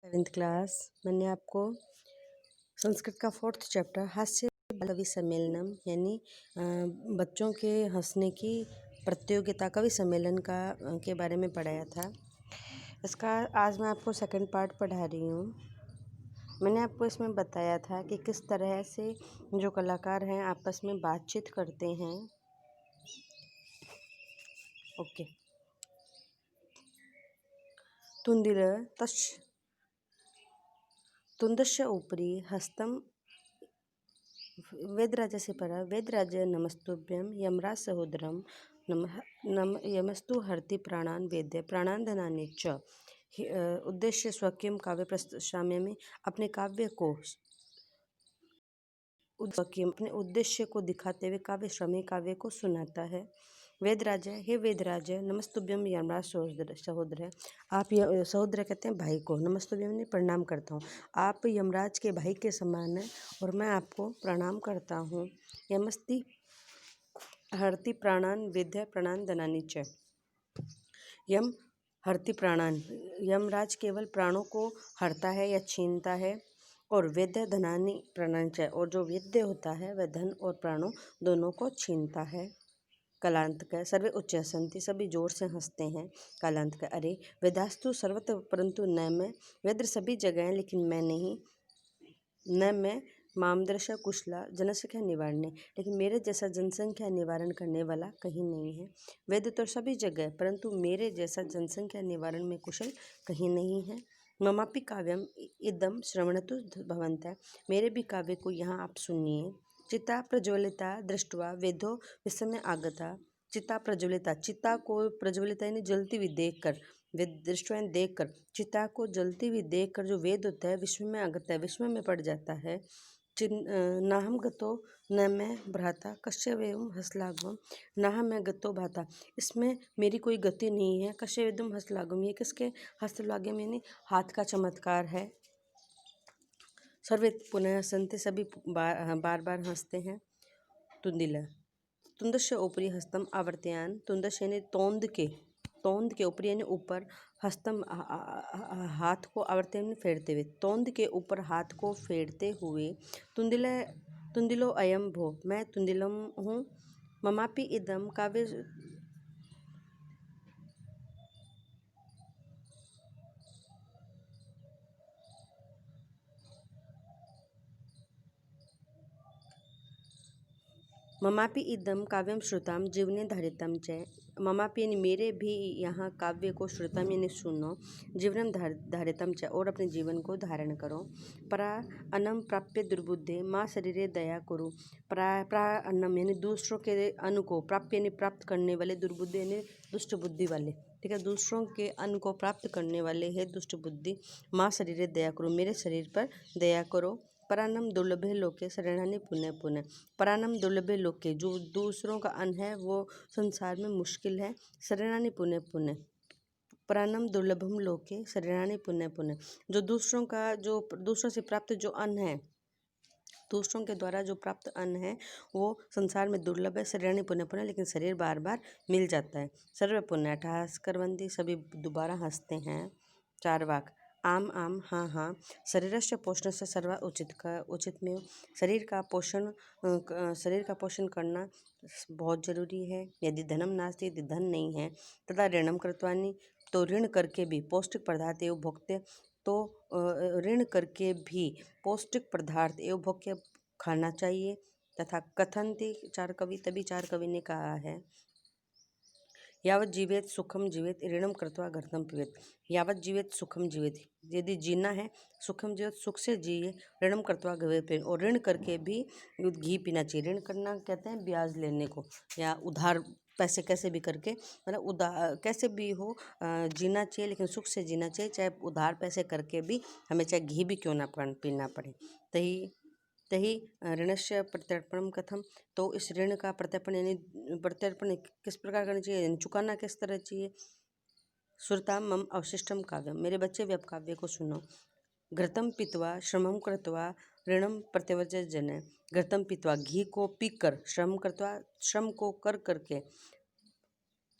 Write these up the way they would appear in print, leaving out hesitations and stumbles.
7th class मैंने आपको संस्कृत का 4th चैप्टर हास्य कवि सम्मेलनम यानी बच्चों के हंसने की प्रतियोगिता कवि सम्मेलन के बारे में पढ़ाया था। इसका आज मैं आपको सेकंड पार्ट पढ़ा रही हूँ। मैंने आपको इसमें बताया था कि किस तरह से जो कलाकार हैं आपस में बातचीत करते हैं। ओके। तुंदस्य उपरि हस्तं वेदराजस्य परा वेदराज नमस्तुभ्यं यमराज सहोदरम यमस्तु हरति प्राणान वेद्य प्राणान धनानि च। उद्देश्य स्वकीयम काव्य प्रस्ताम्यमि अपने काव्य को अपने उद्देश्य को दिखाते हुए काव्य श्रमी काव्य को सुनाता है। वेदराज हे वेदराज नमस्तुभ्यम यमराज सहोदर है। आप सहोदर कहते हैं भाई को, नमस्तुभ्यम ने प्रणाम करता हूँ। आप यमराज के भाई के समान हैं और मैं आपको प्रणाम करता हूँ। यमस्ति हरति प्राणान वेद्य प्राणान धनानि च। यम हरति प्राणान, यमराज केवल प्राणों को हरता है या छीनता है, और वेद्य धनानि प्राणान च, और जो वेद्य होता है वह धन और प्राणों दोनों को छीनता है। कालांत का सर्वे उच्च हसंती, सभी जोर से हंसते हैं। कालांत का अरे वेदास्तु सर्वत्र परंतु न मैं, वेद सभी जगह हैं लेकिन मैं नहीं। न मैं मामदर्शा कुशला जनसंख्या निवारणे, लेकिन मेरे जैसा जनसंख्या निवारण करने वाला कहीं नहीं है। वेद तो सभी जगह है परंतु मेरे जैसा जनसंख्या निवारण में कुशल कहीं नहीं है। ममापि काव्यम इदम श्रवणतु भवन्तः, मेरे भी काव्य को यहाँ आप सुनिए। चिता प्रज्वलिता दृष्टवा वेदो विस्मय आगता। चिता प्रज्वलिता, चिता को प्रज्वलिता यानी जलती हुई देख कर, वेद दृष्टवा देख कर, चिता को जलती हुई देख कर जो वेद होता है विस्मय में आगता है, विस्मय में पड़ जाता है। नाहम गतो न मैं भ्राता कश्य वेदम हस्तलाघवम, नाहम मैं गतो भाता, इसमें मेरी कोई गति नहीं है। कश्य वेदम हस्तलाघवम, ये किसके हस्तलाघवम यानी हाथ का चमत्कार है। सर्वे पुनः हसन्ते, सभी बार बार हंसते हैं। तुंदिल तुंदस्य ऊपरी हस्तम आवर्तयान, तुंदस्य यानी तोंद के ऊपरी यानी ऊपर, हस्तम हाथ को आवर्तयान फेरते हुए, तोंद के ऊपर हाथ को फेरते हुए। तुंदिलो अयम भो, मैं तुंदिलम हूँ। ममापि इदम काव्य ममापि इदम काव्यम श्रुतम जीवने धारितम च। ममापि यानी मेरे भी यहाँ काव्य को श्रुतम यानी सुनो, जीवनम धारितम च, और अपने जीवन को धारण करो। परा अन्नम प्राप्य दुर्बुद्धे माँ शरीरे दया करो। परा अन्नम यानी दूसरों के अन्न को, प्राप्य यानी प्राप्त करने वाले, दुर्बुद्धि यानी दुष्ट बुद्धि वाले, ठीक है, दूसरों के अन्न को प्राप्त करने वाले है दुष्ट बुद्धि। माँ शरीरे दया करो, मेरे शरीर पर दया करो। परानम दुर्लभे लोके शरणानि पुण्य पुण्य, परानम दुर्लभे लोके, जो दूसरों का अन्न है वो संसार में मुश्किल है। शरणानि पुण्य पुण्य, परानम दुर्लभम लोके शरणानि पुण्य पुण्य, जो दूसरों से प्राप्त जो अन्न है, दूसरों के द्वारा जो प्राप्त अन्न है वो संसार में दुर्लभ है। शरीरानि पुण्य पुण्य, लेकिन शरीर बार बार मिल जाता है। सर्व पुण्य अठास करवंती, सभी दोबारा हंसते हैं। चारवाक आम आम हाँ हाँ, शरीरस्य पोषण से सर्वा उचित में, शरीर का पोषण करना बहुत जरूरी है। यदि धनम नास्ति, यदि धन नहीं है, तथा ऋणम कृत्वानि, तो ऋण करके भी पौष्टिक पदार्थ एवं भोक्ते, तो ऋण करके भी पौष्टिक पदार्थ एवं भोग्य खाना चाहिए। तथा कथन्ति चार कवि, तभी चार कवि ने कहा है, यावत जीवेत सुखम जीवेत ऋणम कृत्वा घृतम पिबेत। यावत जीवेत सुखम जीवेत, यदि जीना है सुखम जीवेत, सुख से जिए, ऋणम कृत्वा घृत पिबेत, और ऋण करके भी घी पीना चाहिए। ऋण करना कहते हैं ब्याज लेने को, या उधार पैसे कैसे भी करके, मतलब उधार कैसे भी हो जीना चाहिए, लेकिन सुख से जीना चाहिए, चाहे उधार पैसे करके भी हमें चाहे घी भी क्यों ना पीना पड़े। तही ऋणस्य प्रत्यर्पणम कथम, तो इस ऋण का प्रत्यर्पण यानी प्रत्यर्पण किस प्रकार करना चाहिए, यानी चुकाना किस तरह चाहिए। श्रुता मम अवशिष्टम काव्यम, मेरे बच्चे भी अब काव्य को सुनो। घृतम पीत्वा श्रमम कृत्वा ऋणम प्रत्यवर्ज जन, घृतम पीत्वा घी को पीकर, श्रम कृत्वा श्रम को कर करके,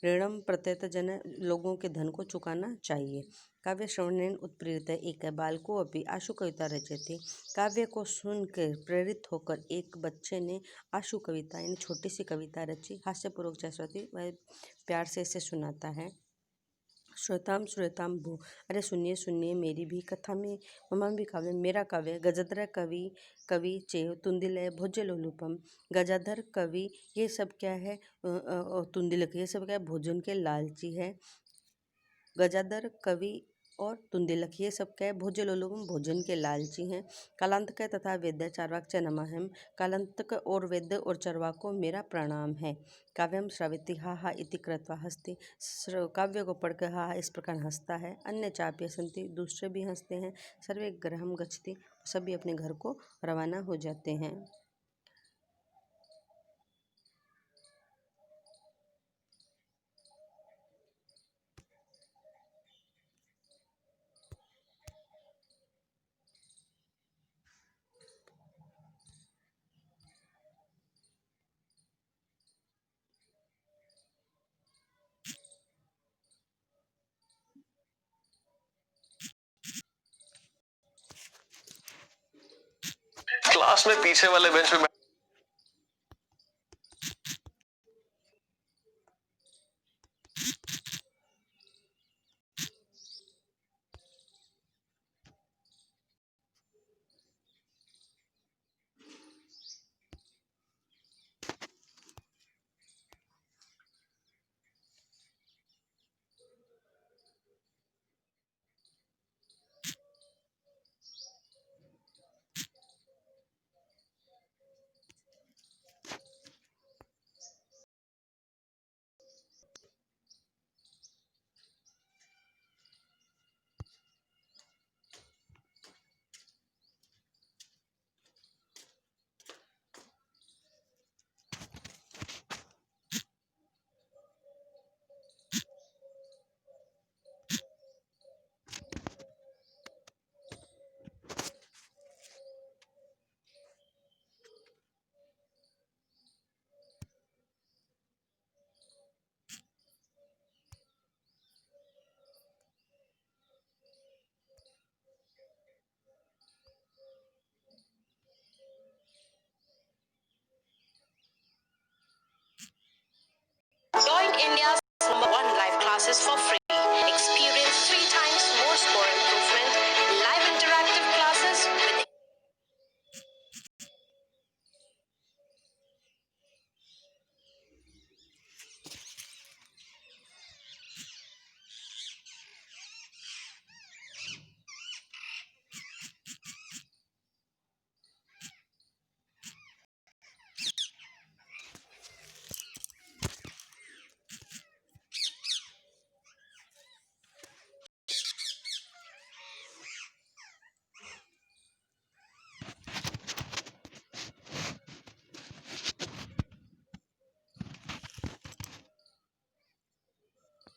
ऋणम प्रत्येत जन, लोगों के धन को चुकाना चाहिए। काव्य श्रवणेन उत्प्रेरित एक बालको अपि आशु कविता रचयति। काव्य को सुनकर प्रेरित होकर एक बच्चे ने आशु कविता यानी छोटी सी कविता रची। हास्यपूर्वक सरस्वती वह प्यार से इसे सुनाता है। श्रोताम श्रोताम भू, अरे सुनिए सुनिए मेरी भी कथा में, ममा भी काव्य, मेरा काव्य। गजधर कवि कवि चेव तुंदिलय भोज्य लोलुपम। गजाधर कवि ये सब क्या है, तुंदिलक ये सब क्या है, भोजन के लालची है। गजाधर कवि और तुंदिलक ये सब क्या है, भोज्य लोलुपम भोजन के लालची हैं। कालांतक तथा वेद्य चार्वाक च नमः। कालांतक और वेद्य और चरवाक को मेरा प्रणाम है। काव्यम श्राविति हा हा इति कृत्वा हस्ति, काव्य को पढ़कर हा हा इस प्रकार हंसता है। अन्य चाप्य संति, दूसरे भी हंसते हैं। सर्वे गृहम गच्छति, सभी अपने घर को रवाना हो जाते हैं। क्लास में पीछे वाले बेंच पे